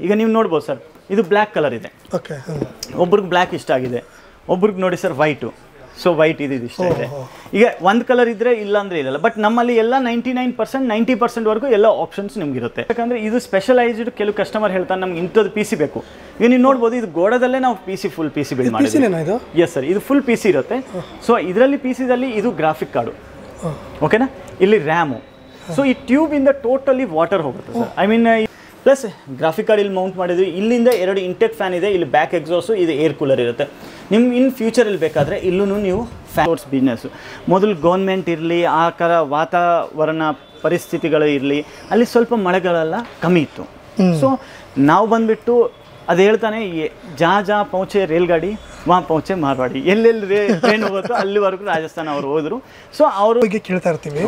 ಈಗ ನೀವು ನೋಡ್ಬೋದು ಸರ್, ಇದು ಬ್ಲ್ಯಾಕ್ ಕಲರ್ ಇದೆ. ಓಕೆ. ಒಬ್ರಿಗೆ ಬ್ಲ್ಯಾಕ್ ಇಷ್ಟ ಆಗಿದೆ, ಒಬ್ರಿಗೆ ನೋಡಿ ಸರ್ ವೈಟು. ಸೊ ವೈಟ್ ಇದು ಇಷ್ಟ ಇದೆ. ಈಗ ಒಂದು ಕಲರ್ ಇದ್ದರೆ ಇಲ್ಲ ಅಂದರೆ ಇರಲ್ಲ. ಬಟ್ ನಮ್ಮಲ್ಲಿ ಎಲ್ಲ 99% 90%ವರೆಗೂ ಎಲ್ಲ ಆಪ್ಷನ್ಸ್ ನಿಮ್ಗಿರುತ್ತೆ. ಯಾಕಂದರೆ ಇದು ಸ್ಪೆಷಲೈಸ್ಡ್. ಕೆಲವು ಕಸ್ಟಮರ್ ಹೇಳ್ತಾರೆ ನಮ್ಗೆ ಇಂಥದ್ದು ಪಿ ಸಿ ಬೇಕು. ಈಗ ನೀವು ನೋಡ್ಬೋದು, ಇದು ಗೋಡದಲ್ಲೇ ನಾವು ಫುಲ್ ಪಿ ಸಿ ಬಿಲ್ಡ್ ಮಾಡಿದ್ದೀವಿ. ಎಸ್ ಸರ್, ಇದು ಫುಲ್ ಪಿ ಸಿ ಇರುತ್ತೆ. ಸೊ ಇದರಲ್ಲಿ ಪಿ ಸಿದಲ್ಲಿ ಇದು ಗ್ರಾಫಿಕ್ ಕಾರ್ಡು, ಓಕೆನಾ, ಇಲ್ಲಿ ರ್ಯಾಮು. ಸೊ ಈ ಟ್ಯೂಬಿಂದ ಟೋಟಲಿ ವಾಟರ್ ಹೋಗುತ್ತೆ sir. I mean plus graphic card ಇಲ್ಲಿ ಮೌಂಟ್ ಮಾಡಿದ್ವಿ. ಇಲ್ಲಿಂದ 2 ಇಂಟೆಕ್ ಫ್ಯಾನ್ ಇದೆ, ಇಲ್ಲಿ ಬ್ಯಾಕ್ ಎಕ್ಸಾಸ್ಟು, ಇದು ಏರ್ ಕೂಲರ್ ಇರುತ್ತೆ. ನಿಮ್ಗೆ ಇನ್ ಫ್ಯೂಚರಲ್ಲಿ ಬೇಕಾದರೆ ಇಲ್ಲೂ ನೀವು ಫ್ಯಾನ್ಸ್ ಬಿಸ್ನೆಸ್ಸು. ಮೊದಲು ಗೌರ್ಮೆಂಟ್ ಇರಲಿ, ಆ ಥರ ವಾತಾವರಣ ಪರಿಸ್ಥಿತಿಗಳು ಇರಲಿ, ಅಲ್ಲಿ ಸ್ವಲ್ಪ ಮಳೆಗಳೆಲ್ಲ ಕಮ್ಮಿ ಇತ್ತು. ಸೊ ನಾವು ಬಂದುಬಿಟ್ಟು ಅದು ಹೇಳ್ತಾನೆ, ಜಾ ಪೌಚೆ ರೇಲ್ಗಾಡಿ ವಾ ಪೌಚೆ ಮಾರ್ವಾಡಿ, ಎಲ್ಲೆಲ್ಲಿ ಟ್ರೈನ್ ಹೋಗುತ್ತೋ ಅಲ್ಲಿವರೆಗೂ ರಾಜಸ್ಥಾನ ಅವರು ಹೋದರು. ಸೊ ಅವರು ಬಗ್ಗೆ ಕೇಳ್ತಾ ಇರ್ತೀವಿ.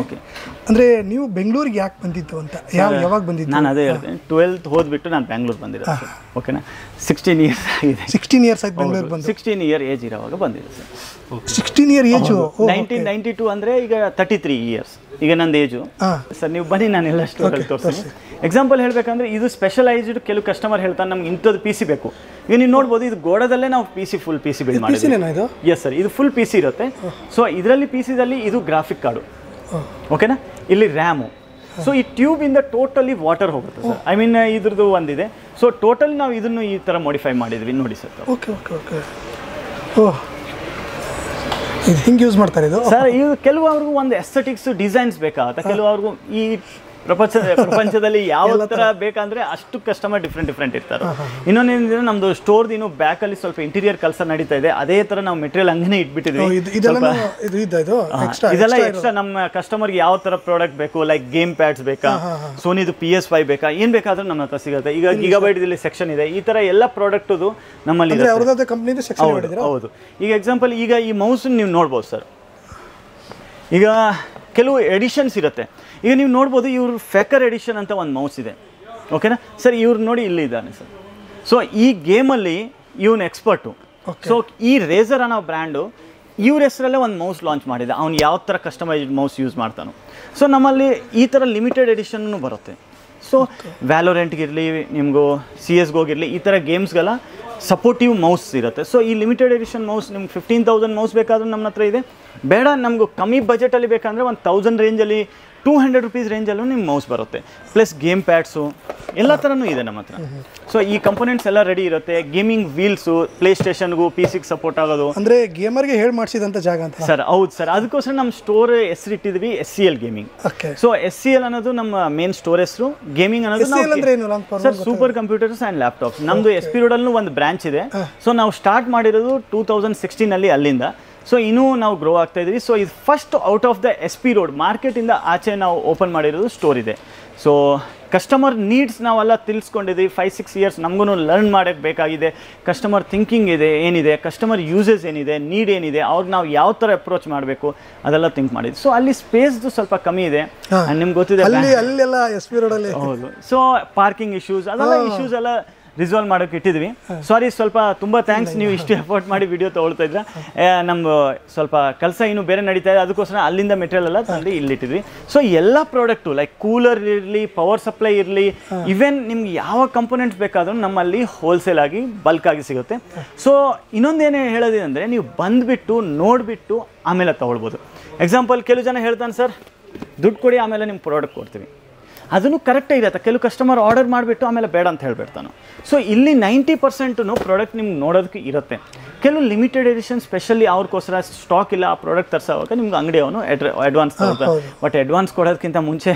ಅಂದರೆ ನೀವು ಬೆಂಗಳೂರಿಗೆ ಯಾಕೆ ಬಂದಿದ್ದು ಅಂತ, ಯಾವಾಗ ಬಂದಿದ್ದು? ನಾನು ಅದೇ ಹೇಳ್ತೇನೆ, 12th ಹೋದ್ಬಿಟ್ಟು ನಾನು ಬ್ಯಾಂಗ್ಳೂರ್ ಬಂದಿರೋದು. ಓಕೆನಾ, 16 ಇಯರ್ಸ್ ಆಗಿದೆ. 16 ಇಯರ್ಸ್ ಆಯ್ತು ಬೆಂಗಳೂರು ಬಂದು. 16 ಇಯರ್ ಏಜ್ ಇರೋವಾಗ ಬಂದಿದೆ ಸರ್. 16 year age. 1992 ಅಂದರೆ ಈಗ 33 ಇಯರ್ಸ್ ಈಗ ನಂದು ಏಜು ಸರ್. ನೀವು ಬನ್ನಿ, ನಾನು ಎಲ್ಲ ಸ್ಟೋರಲ್ಲಿ ತೋರಿಸ್ತೀನಿ. ಎಕ್ಸಾಂಪಲ್ ಹೇಳಬೇಕಂದ್ರೆ ಇದು ಸ್ಪೆಷಲೈಸ್ಡ್. ಕೆಲವು ಕಸ್ಟಮರ್ ಹೇಳ್ತಾರೆ ನಮ್ಗೆ ಇಂಥದ್ದು ಪಿ ಸಿ ಬೇಕು. ಈಗ ನೀವು ನೋಡ್ಬೋದು, ಇದು ಗೋಡದಲ್ಲೇ ನಾವು ಫುಲ್ ಪಿ ಸಿ ಬಿಲ್ಡ್ ಮಾಡಿದ್ದೀವಿ. ಎಸ್ ಸರ್, ಇದು ಫುಲ್ ಪಿ ಸಿ ಇರುತ್ತೆ. ಸೊ ಇದರಲ್ಲಿ ಪಿ ಸಿದಲ್ಲಿ ಇದು ಗ್ರಾಫಿಕ್ ಕಾರ್ಡು, ಓಕೆನಾ, ಇಲ್ಲಿ ರ್ಯಾಮು. ಸೊ ಈ ಟ್ಯೂಬಿಂದ ಟೋಟಲಿ ವಾಟರ್ ಹೋಗುತ್ತೆ ಸರ್. ಐ ಮೀನ್ ಇದ್ರದ್ದು ಒಂದಿದೆ. ಸೊ ಟೋಟಲಿ ನಾವು ಇದನ್ನು ಈ ಥರ ಮಾಡಿಫೈ ಮಾಡಿದ್ವಿ ನೋಡಿ ಸರ್. Okay okay okay. ಓಹ್, ಇದು ಹಿಂಗೆ ಯೂಸ್ ಮಾಡ್ತಾರೆ ಇದು ಸರ್. ಇದು ಕೆಲವ್ರಿಗೂ ಒಂದು ಎಸ್ಥೆಟಿಕ್ಸ್ ಡಿಸೈನ್ಸ್ ಬೇಕಾಗುತ್ತೆ. ಕೆಲವ್ರಿಗೂ ಈ ಪ್ರಪಂಚದಲ್ಲಿ ಯಾವ ಥರ ಬೇಕಂದ್ರೆ ಅಷ್ಟು ಕಸ್ಟಮರ್ ಡಿಫ್ರೆಂಟ್ ಇರ್ತಾರೆ. ಇನ್ನೊಂದೇನಿದ್ರೆ ನಮ್ಮದು ಸ್ಟೋರ್ದು ಇನ್ನು ಬ್ಯಾಕಲ್ಲಿ ಸ್ವಲ್ಪ ಇಂಟೀರಿಯರ್ ಕೆಲಸ ನಡೀತಾ ಇದೆ. ಅದೇ ಥರ ನಾವು ಮೆಟೀರಿಯಲ್ ಹಂಗೇ ಇಟ್ಬಿಟ್ಟಿದ್ವಿ. ಇದೆಲ್ಲ ಎಕ್ಸ್ಟ್ರಾ ನಮ್ಮ ಕಸ್ಟಮರ್ಗೆ ಯಾವ ಥರ ಪ್ರಾಡಕ್ಟ್ ಬೇಕು, ಲೈಕ್ ಗೇಮ್ ಪ್ಯಾಡ್ಸ್ ಬೇಕಾ, ಸೋನಿದು PS5 ಬೇಕಾ, ಏನು ಬೇಕಾದ್ರೂ ನಮ್ಮ ಹತ್ರ ಸಿಗುತ್ತೆ. ಈಗ ಗಿಗಾಬೈಟ್ ಇಲ್ಲಿ ಸೆಕ್ಷನ್ ಇದೆ. ಈ ಥರ ಎಲ್ಲ ಪ್ರಾಡಕ್ಟು ನಮ್ಮಲ್ಲಿ ಹೌದು. ಈಗ ಎಕ್ಸಾಂಪಲ್, ಈಗ ಈ ಮೌಸ್ ನೀವು ನೋಡ್ಬೋದು ಸರ್. ಈಗ ಕೆಲವು ಎಡಿಷನ್ಸ್ ಇರುತ್ತೆ. ಈಗ ನೀವು ನೋಡ್ಬೋದು, ಇವ್ರು ಫೆಕರ್ ಎಡಿಷನ್ ಅಂತ ಒಂದು ಮೌಸ್ ಇದೆ, ಓಕೆನಾ ಸರ್. ಇವ್ರು ನೋಡಿ ಇಲ್ಲಿ ಇದ್ದಾನೆ ಸರ್. ಸೊ ಈ ಗೇಮಲ್ಲಿ ಇವನು ಎಕ್ಸ್ಪರ್ಟು. ಸೊ ಈ ರೇಸರ್ ಅನ್ನೋ ಬ್ರ್ಯಾಂಡು ಇವ್ರ ಹೆಸರಲ್ಲೇ ಒಂದು ಮೌಸ್ ಲಾಂಚ್ ಮಾಡಿದೆ. ಅವ್ನು ಯಾವ ಥರ ಕಸ್ಟಮೈಸ್ಡ್ ಮೌಸ್ ಯೂಸ್ ಮಾಡ್ತಾನೋ. ಸೊ ನಮ್ಮಲ್ಲಿ ಈ ಥರ ಲಿಮಿಟೆಡ್ ಎಡಿಷನ್ನು ಬರುತ್ತೆ. ಸೊ ವ್ಯಾಲೋರೆಂಟ್ಗಿರಲಿ, ನಿಮಗೂ CSGOಗಿರಲಿ, ಈ ಥರ ಗೇಮ್ಸ್ಗೆಲ್ಲ ಸಪೋರ್ಟಿವ್ ಮೌಸ್ ಇರುತ್ತೆ. ಸೊ ಈ ಲಿಮಿಟೆಡ್ ಎಡಿಷನ್ ಮೌಸ್ ನಿಮ್ಗೆ 15,000 ಮೌಸ್ ಬೇಕಾದ್ರೂ ನಮ್ಮ ಹತ್ರ ಇದೆ. ಬೇಡ ನಮಗೂ ಕಮ್ಮಿ ಬಜೆಟಲ್ಲಿ ಬೇಕಂದರೆ 1,000 ರೇಂಜಲ್ಲಿ, 200 ರೂಪೀಸ್ ರೇಂಜಲ್ಲೂ ನಿಮ್ಗೆ ಮೌಸ್ ಬರುತ್ತೆ. ಪ್ಲಸ್ ಗೇಮ್ ಪ್ಯಾಡ್ಸು ಎಲ್ಲ ಥರನೂ ಇದೆ ನಮ್ಮ ಹತ್ರ. ಸೊ ಈ ಕಂಪೋನೆಂಟ್ಸ್ ಎಲ್ಲ ರೆಡಿ ಇರುತ್ತೆ. ಗೇಮಿಂಗ್ ವೀಲ್ಸು, ಪ್ಲೇ ಸ್ಟೇಷನ್ಗೂ PC ಸಪೋರ್ಟ್ ಆಗೋದು. ಅಂದರೆ ಗೇಮರ್ಗೆ ಹೇಳಿ ಮಾಡಿಸಿದಂಥ ಜಾಗ ಅಂತ ಸರ್. ಹೌದು ಸರ್, ಅದಕ್ಕೋಸ್ಕರ ನಮ್ಮ ಸ್ಟೋರ್ ಹೆಸರು ಇಟ್ಟಿದ್ವಿ SCL ಗೇಮಿಂಗ್. ಸೊ SCL ಅನ್ನೋದು ನಮ್ಮ ಮೇನ್ ಸ್ಟೋರ್ ಹೆಸರು. ಗೇಮಿಂಗ್ ಅನ್ನೋದು sir super computers and laptops. ನಮ್ಮದು SP ರೋಡಲ್ಲೂ ಒಂದು ಬ್ರಾಂಚ್ ಇದೆ. ಸೊ ನಾವು ಸ್ಟಾರ್ಟ್ ಮಾಡಿರೋದು 2016 ಅಲ್ಲಿಂದ. ಸೊ ಇನ್ನೂ ನಾವು ಗ್ರೋ ಆಗ್ತಾ ಇದ್ದೀವಿ. ಸೊ ಇದು first out of the SP road ಮಾರ್ಕೆಟಿಂದ ಆಚೆ ನಾವು ಓಪನ್ ಮಾಡಿರೋದು ಸ್ಟೋರ್ ಇದೆ. ಸೊ ಕಸ್ಟಮರ್ ನೀಡ್ಸ್ ನಾವೆಲ್ಲ ತಿಳಿಸ್ಕೊಂಡಿದ್ದೀವಿ. 5-6 ಇಯರ್ಸ್ ನಮಗೂ ಲರ್ನ್ ಮಾಡೋಕ್ಕೆ ಬೇಕಾಗಿದೆ. ಕಸ್ಟಮರ್ ಥಿಂಕಿಂಗ್ ಇದೆ, ಏನಿದೆ, ಕಸ್ಟಮರ್ ಯೂಸಸ್ ಏನಿದೆ, ನೀಡ್ ಏನಿದೆ, ಅವ್ರಿಗೆ ನಾವು ಯಾವ ಥರ ಅಪ್ರೋಚ್ ಮಾಡಬೇಕು ಅದೆಲ್ಲ ಥಿಂಕ್ ಮಾಡಿದ್ವಿ. ಸೊ ಅಲ್ಲಿ ಸ್ಪೇಸ್ದು ಸ್ವಲ್ಪ ಕಮ್ಮಿ ಇದೆ. ನಿಮ್ಗೆ ಗೊತ್ತಿದೆ ಅಲ್ಲೆಲ್ಲ SP ರೋಡಲ್ಲಿ. ಹೌದು. ಸೊ ಪಾರ್ಕಿಂಗ್ ಇಶ್ಯೂಸ್ ಅದೆಲ್ಲ ಇಶ್ಯೂಸ್ ಎಲ್ಲ ರಿಸಾಲ್ವ್ ಮಾಡೋಕೆ ಇಟ್ಟಿದ್ವಿ. ಸಾರಿ, ಸ್ವಲ್ಪ ತುಂಬ ಥ್ಯಾಂಕ್ಸ್, ನೀವು ಇಷ್ಟು ಎಫರ್ಟ್ ಮಾಡಿ ವಿಡಿಯೋ ತೊಗೊಳ್ತಾ ಇದ್ರೆ. ನಮ್ದು ಸ್ವಲ್ಪ ಕೆಲಸ ಇನ್ನೂ ಬೇರೆ ನಡೀತಾ ಇದೆ, ಅದಕ್ಕೋಸ್ಕರ ಅಲ್ಲಿಂದ ಮೆಟೀರಿಯಲ್ ಎಲ್ಲ ತಂದು ಇಲ್ಲಿಟ್ಟಿದ್ವಿ. ಸೊ ಎಲ್ಲ ಪ್ರಾಡಕ್ಟು ಲೈಕ್ ಕೂಲರ್ ಇರಲಿ, ಪವರ್ ಸಪ್ಲೈ ಇರಲಿ, ಈವನ್ ನಿಮ್ಗೆ ಯಾವ ಕಂಪೋನೆಂಟ್ಸ್ ಬೇಕಾದ್ರೂ ನಮ್ಮಲ್ಲಿ ಹೋಲ್ಸೇಲ್ ಆಗಿ ಬಲ್ಕ್ ಆಗಿ ಸಿಗುತ್ತೆ. ಸೊ ಇನ್ನೊಂದೇನು ಹೇಳೋದೇನೆಂದರೆ, ನೀವು ಬಂದುಬಿಟ್ಟು ನೋಡಿಬಿಟ್ಟು ಆಮೇಲೆ ತೊಗೊಳ್ಬೋದು. ಎಕ್ಸಾಂಪಲ್, ಕೆಲವು ಜನ ಹೇಳ್ತಾನೆ ಸರ್ ದುಡ್ಡು ಕೊಡಿ ಆಮೇಲೆ ನಿಮ್ಮ ಪ್ರಾಡಕ್ಟ್ ಕೊಡ್ತೀವಿ. ಅದನ್ನು ಕರೆಕ್ಟೇ ಇರುತ್ತೆ. ಕೆಲವು ಕಸ್ಟಮರ್ ಆರ್ಡರ್ ಮಾಡಿಬಿಟ್ಟು ಆಮೇಲೆ ಬೇಡ ಅಂತ ಹೇಳ್ಬಿಡ್ತಾನೆ. ಸೊ ಇಲ್ಲಿ 90% ಪ್ರಾಡಕ್ಟ್ ನಿಮ್ಗೆ ನೋಡೋದಕ್ಕೆ ಇರುತ್ತೆ. ಕೆಲವು ಲಿಮಿಟೆಡ್ ಎಡಿಷನ್ ಸ್ಪೆಷಲಿ ಅವ್ರಿಗೋಸ್ಕರ ಸ್ಟಾಕ್ ಇಲ್ಲ, ಆ ಪ್ರಾಡಕ್ಟ್ ತರಿಸೋವಾಗ ನಿಮ್ಗೆ ಅಂಗಡಿ ಅವನು ಅಡ್ವಾನ್ಸ್ ಕೊಡ್ತಾನೆ. ಬಟ್ ಅಡ್ವಾನ್ಸ್ ಕೊಡೋದಕ್ಕಿಂತ ಮುಂಚೆ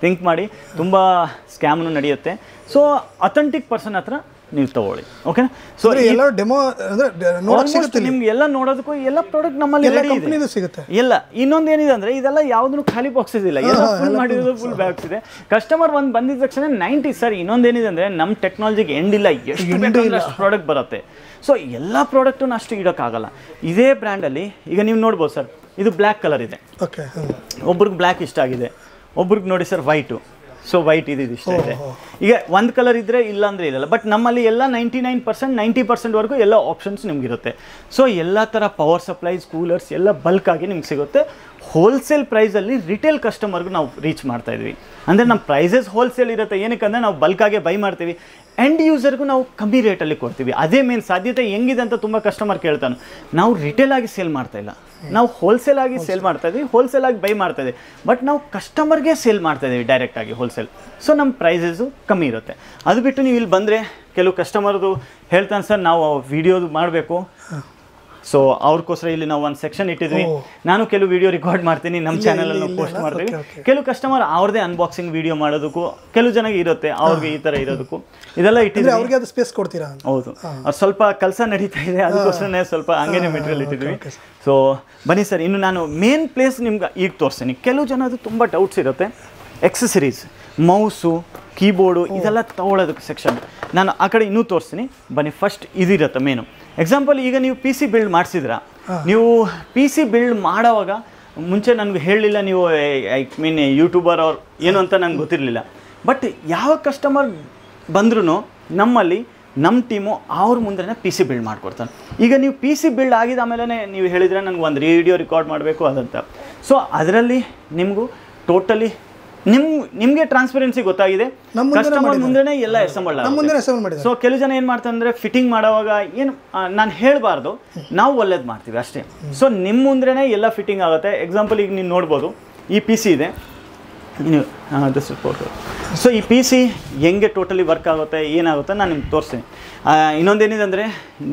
ಥಿಂಕ್ ಮಾಡಿ, ತುಂಬ ಸ್ಕ್ಯಾಮ್ನು ನಡೆಯುತ್ತೆ. ಸೊ ಅಥೆಂಟಿಕ್ ಪರ್ಸನ್ ಹತ್ರ ನೀವು ತಗೊಳ್ಳಿ, ಓಕೆನಾ. ಸೊ ಎಲ್ಲ ಡೆಮೋ ನಿಮ್ಗೆ ಎಲ್ಲ ನೋಡೋದಕ್ಕೂ ಎಲ್ಲ ಪ್ರಾಡಕ್ಟ್ ನಮ್ಮಲ್ಲಿ ಸಿಗುತ್ತೆ. ಎಲ್ಲ ಇನ್ನೊಂದೇನಿದೆ ಅಂದರೆ, ಇದೆಲ್ಲ ಯಾವುದೂ ಖಾಲಿ ಬಾಕ್ಸಸ್ ಇಲ್ಲ, ಎಲ್ಲ ಫುಲ್ ಮಾಡಿರೋದು ಫುಲ್ ಬ್ಯಾಗ್ಸ್ ಇದೆ. ಕಸ್ಟಮರ್ ಒಂದು ಬಂದಿದ ತಕ್ಷಣ 90 ಸರ್. ಇನ್ನೊಂದೇನಿದೆ ಅಂದರೆ, ನಮ್ಮ ಟೆಕ್ನಾಲಜಿಗೆ ಎಂಡ್ ಇಲ್ಲ, ಎಷ್ಟು ಪ್ರಾಡಕ್ಟ್ ಬರುತ್ತೆ. ಸೊ ಎಲ್ಲ ಪ್ರಾಡಕ್ಟನ್ನು ಅಷ್ಟು ಇಡೋಕ್ಕಾಗಲ್ಲ. ಇದೇ ಬ್ರ್ಯಾಂಡಲ್ಲಿ ಈಗ ನೀವು ನೋಡ್ಬೋದು ಸರ್, ಇದು ಬ್ಲ್ಯಾಕ್ ಕಲರ್ ಇದೆ. ಓಕೆ. ಒಬ್ರಿಗೆ ಬ್ಲ್ಯಾಕ್ ಇಷ್ಟ ಆಗಿದೆ, ಒಬ್ರಿಗೆ ನೋಡಿ ಸರ್ ವೈಟು. ಸೊ ವೈಟ್ ಇದು ಇಷ್ಟ ಇದೆ. ಈಗ ಒಂದು ಕಲರ್ ಇದ್ದರೆ ಇಲ್ಲ ಅಂದರೆ ಇರಲ್ಲ. ಬಟ್ ನಮ್ಮಲ್ಲಿ ಎಲ್ಲ 99% 90%ವರೆಗೂ ಎಲ್ಲ ಆಪ್ಷನ್ಸ್ ನಿಮಗಿರುತ್ತೆ. ಸೊ ಎಲ್ಲ ಥರ ಪವರ್ ಸಪ್ಲೈಸ್, ಕೂಲರ್ಸ್ ಎಲ್ಲ ಬಲ್ಕ್ ಆಗಿ ನಿಮ್ಗೆ ಸಿಗುತ್ತೆ. ಹೋಲ್ಸೇಲ್ ಪ್ರೈಸಲ್ಲಿ ರಿಟೇಲ್ ಕಸ್ಟಮರ್ಗೂ ನಾವು ರೀಚ್ ಮಾಡ್ತಾ ಇದ್ವಿ. ಅಂದರೆ ನಮ್ಮ ಪ್ರೈಸಸ್ ಹೋಲ್ಸೇಲ್ ಇರುತ್ತೆ, ಏನಕ್ಕೆ ಅಂದರೆ ನಾವು ಬಲ್ಕಾಗೆ ಬೈ ಮಾಡ್ತೀವಿ, ಎಂಡ್ ಯೂಸರ್ಗೂ ನಾವು ಕಮ್ಮಿ ರೇಟಲ್ಲಿ ಕೊಡ್ತೀವಿ. ಅದೇ ಮೇನ್ ಸಾಧ್ಯತೆ ಹೆಂಗಿದೆ ಅಂತ ತುಂಬ ಕಸ್ಟಮರ್ ಕೇಳ್ತಾನೆ. ನಾವು ರಿಟೇಲ್ ಆಗಿ ಸೇಲ್ ಮಾಡ್ತಾಯಿಲ್ಲ, ನಾವು ಹೋಲ್ಸೇಲ್ ಆಗಿ ಸೇಲ್ ಮಾಡ್ತಾಯಿದ್ವಿ, ಹೋಲ್ಸೇಲ್ ಆಗಿ ಬೈ ಮಾಡ್ತಾಯಿದ್ವಿ, ಬಟ್ ನಾವು ಕಸ್ಟಮರ್ಗೆ ಸೇಲ್ ಮಾಡ್ತಾಯಿದ್ದೀವಿ ಡೈರೆಕ್ಟಾಗಿ ಹೋಲ್ಸೇಲ್. ಸೊ ನಮ್ಮ ಪ್ರೈಸಸ್ಸು ಕಮ್ಮಿ ಇರುತ್ತೆ. ಅದು ಬಿಟ್ಟು ನೀವು ಇಲ್ಲಿ ಬಂದರೆ ಕೆಲವು ಕಸ್ಟಮರ್ದು ಹೇಳ್ತಾನೆ, ಸರ್ ನಾವು ವಿಡಿಯೋದು ಮಾಡಬೇಕು, ಸೊ ಅವ್ರಿಗೋಸ್ಕರ ಇಲ್ಲಿ ನಾವು ಒಂದು ಸೆಕ್ಷನ್ ಇಟ್ಟಿದ್ವಿ. ನಾನು ಕೆಲವು ವಿಡಿಯೋ ರೆಕಾರ್ಡ್ ಮಾಡ್ತೀನಿ, ನಮ್ಮ ಚಾನಲಲ್ಲಿ ನಾವು ಪೋಸ್ಟ್ ಮಾಡ್ತೀವಿ. ಕೆಲವು ಕಸ್ಟಮರ್ ಅವ್ರದೇ ಅನ್ಬಾಕ್ಸಿಂಗ್ ವಿಡಿಯೋ ಮಾಡೋದಕ್ಕೂ ಕೆಲವು ಜನಕ್ಕೆ ಇರುತ್ತೆ, ಅವ್ರಿಗೆ ಈ ಥರ ಇರೋದಕ್ಕೂ ಇದೆಲ್ಲ ಇಟ್ಟಿದ್ವಿ. ಅವ್ರಿಗೆ ಅದು ಸ್ಪೇಸ್ ಕೊಡ್ತೀರಾ? ಹೌದು, ಅವ್ರು ಸ್ವಲ್ಪ ಕೆಲಸ ನಡೀತಾ ಇದೆ, ಅದಕ್ಕೋಸ್ಕರನೇ ಸ್ವಲ್ಪ ಹಂಗೇನೆ ಮೆಟೀರಿಯಲ್ ಇಟ್ಟಿದ್ವಿ. ಸೊ ಬನ್ನಿ ಸರ್, ಇನ್ನು ನಾನು ಮೇನ್ ಪ್ಲೇಸ್ ನಿಮ್ಗೆ ಈಗ ತೋರಿಸ್ತೀನಿ. ಕೆಲವು ಜನದು ತುಂಬ ಡೌಟ್ಸ್ ಇರುತ್ತೆ. ಎಕ್ಸಸರೀಸ್, ಮೌಸು, ಕೀಬೋರ್ಡು ಇದೆಲ್ಲ ತೊಗೊಳೋದಕ್ಕೆ ಸೆಕ್ಷನ್ ನಾನು ಆ ಕಡೆ ಇನ್ನೂ ತೋರಿಸ್ತೀನಿ. ಬನ್ನಿ, ಫಸ್ಟ್ ಇದಿರುತ್ತೆ ಮೇನು. ಎಕ್ಸಾಂಪಲ್, ಈಗ ನೀವು ಪಿ ಸಿ ಬಿಲ್ಡ್ ಮಾಡಿಸಿದ್ರ, ನೀವು ಪಿ ಸಿ ಬಿಲ್ಡ್ ಮಾಡೋವಾಗ ಮುಂಚೆ ನನಗೆ ಹೇಳಲಿಲ್ಲ, ನೀವು ಐ ಮೀನ್ ಯೂಟ್ಯೂಬರ್ ಅವ್ರು ಏನು ಅಂತ ನಂಗೆ ಗೊತ್ತಿರಲಿಲ್ಲ. ಬಟ್ ಯಾವ ಕಸ್ಟಮರ್ ಬಂದ್ರೂ ನಮ್ಮಲ್ಲಿ ನಮ್ಮ ಟೀಮು ಅವ್ರ ಮುಂದೆ ಪಿ ಸಿ ಬಿಲ್ಡ್ ಮಾಡಿಕೊಡ್ತಾನೆ. ಈಗ ನೀವು ಪಿ ಸಿ ಬಿಲ್ಡ್ ಆಗಿದ ಆಮೇಲೆ ನೀವು ಹೇಳಿದರೆ ನನಗೆ ಒಂದು ವಿಡಿಯೋ ರೆಕಾರ್ಡ್ ಮಾಡಬೇಕು ಅದಂತ. ಸೊ ಅದರಲ್ಲಿ ನಿಮಗೂ ಟೋಟಲಿ ನಿಮಗೆ ಟ್ರಾನ್ಸ್ಪರೆನ್ಸಿ ಗೊತ್ತಾಗಿದೆ, ಕಸ್ಟಮರ್ ಮುಂದೆನೇ ಎಲ್ಲ ಅಸೆಂಬಲ್ ಆಗುತ್ತೆ. ಸೊ ಕೆಲವು ಜನ ಏನು ಮಾಡ್ತಾರೆ ಅಂದರೆ ಫಿಟ್ಟಿಂಗ್ ಮಾಡೋವಾಗ ಏನು ನಾನು ಹೇಳಬಾರ್ದು, ನಾವು ಒಳ್ಳೇದು ಮಾಡ್ತೀವಿ ಅಷ್ಟೇ. ಸೊ ನಿಮ್ಮ ಮುಂದೆನೇ ಎಲ್ಲ ಫಿಟ್ಟಿಂಗ್ ಆಗುತ್ತೆ. ಎಕ್ಸಾಂಪಲ್ ಈಗ ನೀವು ನೋಡ್ಬೋದು, ಈ ಪಿ ಸಿ ಇದೆ, ಸೊ ಈ ಪಿ ಸಿ ಹೆಂಗೆ ಟೋಟಲಿ ವರ್ಕ್ ಆಗುತ್ತೆ ಏನಾಗುತ್ತೆ ನಾನು ನಿಮ್ಗೆ ತೋರಿಸ್ತೀನಿ. ಇನ್ನೊಂದೇನಿದೆ ಅಂದರೆ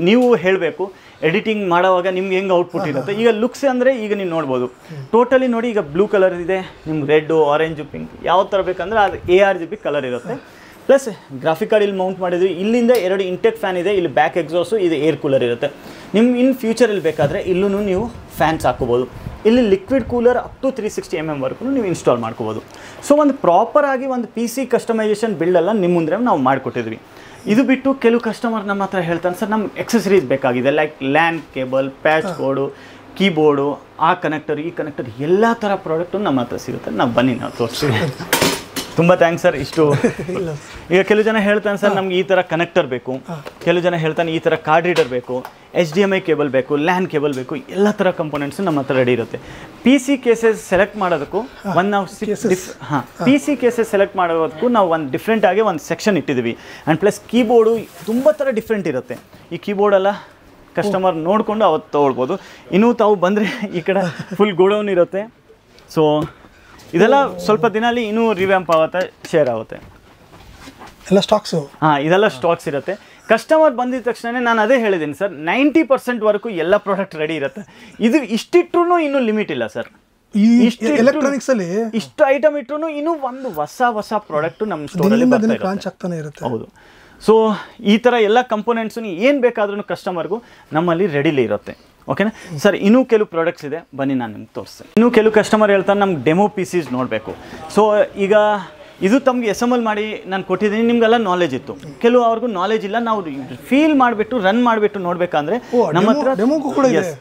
ನೀವು ಹೇಳಬೇಕು ಎಡಿಟಿಂಗ್ ಮಾಡೋವಾಗ ನಿಮ್ಗೆ ಹೆಂಗೆ ಔಟ್ಪುಟ್ ಇರುತ್ತೆ. ಈಗ ಲುಕ್ಸ್ ಅಂದರೆ ಈಗ ನೀವು ನೋಡ್ಬೋದು, ಟೋಟಲಿ ನೋಡಿ, ಈಗ ಬ್ಲೂ ಕಲರ್ ಇದೆ, ನಿಮ್ಗೆ ರೆಡ್ಡು, ಆರೆಂಜು, ಪಿಂಕ್ ಯಾವ ಥರ ಬೇಕಂದ್ರೆ ಅದು ARGB ಕಲರ್ ಇರುತ್ತೆ. ಪ್ಲಸ್ ಗ್ರಾಫಿಕ್ ಕಾರ್ಡ್ ಇಲ್ಲಿ ಮೌಂಟ್ ಮಾಡಿದ್ವಿ. ಇಲ್ಲಿಂದ 2 ಇಂಟೆಕ್ ಫ್ಯಾನ್ ಇದೆ, ಇಲ್ಲಿ ಬ್ಯಾಕ್ ಎಕ್ಸಾಸ್ಟು, ಇದು ಏರ್ ಕೂಲರ್ ಇರುತ್ತೆ. ನಿಮ್ಗೆ ಇನ್ ಫ್ಯೂಚರಲ್ಲಿ ಬೇಕಾದರೆ ಇಲ್ಲೂ ನೀವು ಫ್ಯಾನ್ಸ್ ಹಾಕೋಬೋದು. ಇಲ್ಲಿ liquid cooler up to 360 mm ವರೆಗೂ ನೀವು ಇನ್ಸ್ಟಾಲ್ ಮಾಡ್ಕೋಬೋದು. ಸೊ ಒಂದು ಪ್ರಾಪರಾಗಿ ಒಂದು ಪಿ ಸಿ ಕಸ್ಟಮೈಸೇಷನ್ ಬಿಲ್ಡೆಲ್ಲ ನಿಮ್ಮ ಮುಂದೆ ನಾವು ಮಾಡಿಕೊಟ್ಟಿದ್ವಿ. ಇದು ಬಿಟ್ಟು ಕೆಲವು ಕಸ್ಟಮರ್ ನಮ್ಮ ಹತ್ರ ಹೇಳ್ತಾನೆ, ಸರ್ ನಮ್ಗೆ ಎಕ್ಸಸರೀಸ್ ಬೇಕಾಗಿದೆ, ಲೈಕ್ ಲ್ಯಾನ್ ಕೇಬಲ್, ಪ್ಯಾಚ್ ಕೋಡು, ಕೀಬೋರ್ಡು, ಆ ಕನೆಕ್ಟರ್, ಈ ಕನೆಕ್ಟರ್, ಎಲ್ಲ ಥರ ಪ್ರಾಡಕ್ಟು ನಮ್ಮ ಹತ್ರ ಸಿಗುತ್ತೆ. ನಾವು ಬನ್ನಿ ನಾವು ತೋರಿಸ್ತೀವಿ. ತುಂಬ ಥ್ಯಾಂಕ್ಸ್ ಸರ್. ಇಷ್ಟು ಈಗ ಕೆಲವು ಜನ ಹೇಳ್ತಾನೆ, ಸರ್ ನಮ್ಗೆ ಈ ಥರ ಕನೆಕ್ಟರ್ ಬೇಕು, ಕೆಲವು ಜನ ಹೇಳ್ತಾನೆ ಈ ಥರ ಕಾರ್ಡ್ ರೀಡರ್ ಬೇಕು, HDMI ಕೇಬಲ್ ಬೇಕು, ಲ್ಯಾನ್ ಕೇಬಲ್ ಬೇಕು, ಎಲ್ಲ ಥರ ಕಂಪೋನೆಂಟ್ಸು ನಮ್ಮ ಹತ್ರ ರೆಡಿ ಇರುತ್ತೆ. ಪಿ ಸಿ ಕೇಸಸ್ ಸೆಲೆಕ್ಟ್ ಮಾಡೋದಕ್ಕೂ ಒಂದು ನಾವು ಪಿ ಸಿ ಕೇಸಸ್ ಸೆಲೆಕ್ಟ್ ಮಾಡೋದಕ್ಕೂ ನಾವು ಒಂದು ಡಿಫ್ರೆಂಟಾಗಿ ಒಂದು ಸೆಕ್ಷನ್ ಇಟ್ಟಿದ್ದೀವಿ. ಆ್ಯಂಡ್ ಪ್ಲಸ್ ಕೀಬೋರ್ಡು ತುಂಬ ಥರ ಡಿಫ್ರೆಂಟ್ ಇರುತ್ತೆ. ಈ ಕೀಬೋರ್ಡೆಲ್ಲ ಕಸ್ಟಮರ್ ನೋಡಿಕೊಂಡು ಅವತ್ತು ತೊಗೊಳ್ಬೋದು. ಇನ್ನೂ ತಾವು ಬಂದರೆ ಈ ಕಡೆ ಫುಲ್ ಗೋಡೌನ್ ಇರುತ್ತೆ. ಸೊ ಇದೆಲ್ಲ ಸ್ವಲ್ಪ ದಿನಲ್ಲಿ ಇನ್ನೂ ರಿವ್ಯಾಂಪ್ ಆಗುತ್ತೆ, ಶೇರ್ ಆಗುತ್ತೆ, ಎಲ್ಲ ಸ್ಟಾಕ್ಸು. ಇದೆಲ್ಲ ಸ್ಟಾಕ್ಸ್ ಇರುತ್ತೆ. ಕಸ್ಟಮರ್ ಬಂದಿದ ತಕ್ಷಣ ನಾನು ಅದೇ ಹೇಳಿದ್ದೀನಿ ಸರ್, 90% ವರೆಗೂ ಎಲ್ಲ ಪ್ರಾಡಕ್ಟ್ ರೆಡಿ ಇರುತ್ತೆ. ಇದು ಇಷ್ಟಿಟ್ರೂ ಇನ್ನೂ ಲಿಮಿಟ್ ಇಲ್ಲ ಸರ್. ಎಲೆಕ್ಟ್ರಾನಿಕ್ಸ್ ಅಲ್ಲಿ ಇಷ್ಟು ಐಟಮ್ ಇಟ್ರು ಇನ್ನೂ ಒಂದು ಹೊಸ ಪ್ರಾಡಕ್ಟ್ ನಮ್ಮ ಸ್ಟೋರಲ್ಲಿ ಬರ್ತಾ ಇರುತ್ತೆ. ಹೌದು. ಸೊ ಈ ಥರ ಎಲ್ಲ ಕಂಪೋನೆಂಟ್ಸು ಏನು ಬೇಕಾದ್ರೂ ಕಸ್ಟಮರ್ಗೂ ನಮ್ಮಲ್ಲಿ ರೆಡಿಲಿ ಇರುತ್ತೆ. ಓಕೆನಾ ಸರ್? ಇನ್ನೂ ಕೆಲವು ಪ್ರಾಡಕ್ಟ್ಸ್ ಇದೆ, ಬನ್ನಿ ನಾನು ನಿಮ್ಗೆ ತೋರಿಸ್ತೀನಿ. ಇನ್ನೂ ಕೆಲವು ಕಸ್ಟಮರ್ ಹೇಳ್ತಾರೆ ನಮ್ಗೆ ಡೆಮೋ ಪೀಸಸ್ ನೋಡಬೇಕು. ಸೊ ಈಗ ಇದು ತಮಗೆ SML ಮಾಡಿ ನಾನು ಕೊಟ್ಟಿದ್ದೀನಿ, ನಿಮಗೆಲ್ಲ ನಾಲೆಜ್ ಇತ್ತು. ಕೆಲವು ಅವ್ರಿಗೂ ನಾಲೆಜ್ ಇಲ್ಲ, ನಾವು ಫೀಲ್ ಮಾಡಿಬಿಟ್ಟು ರನ್ ಮಾಡಿಬಿಟ್ಟು ನೋಡಬೇಕಂದ್ರೆ ನಮ್ಮ ಹತ್ರ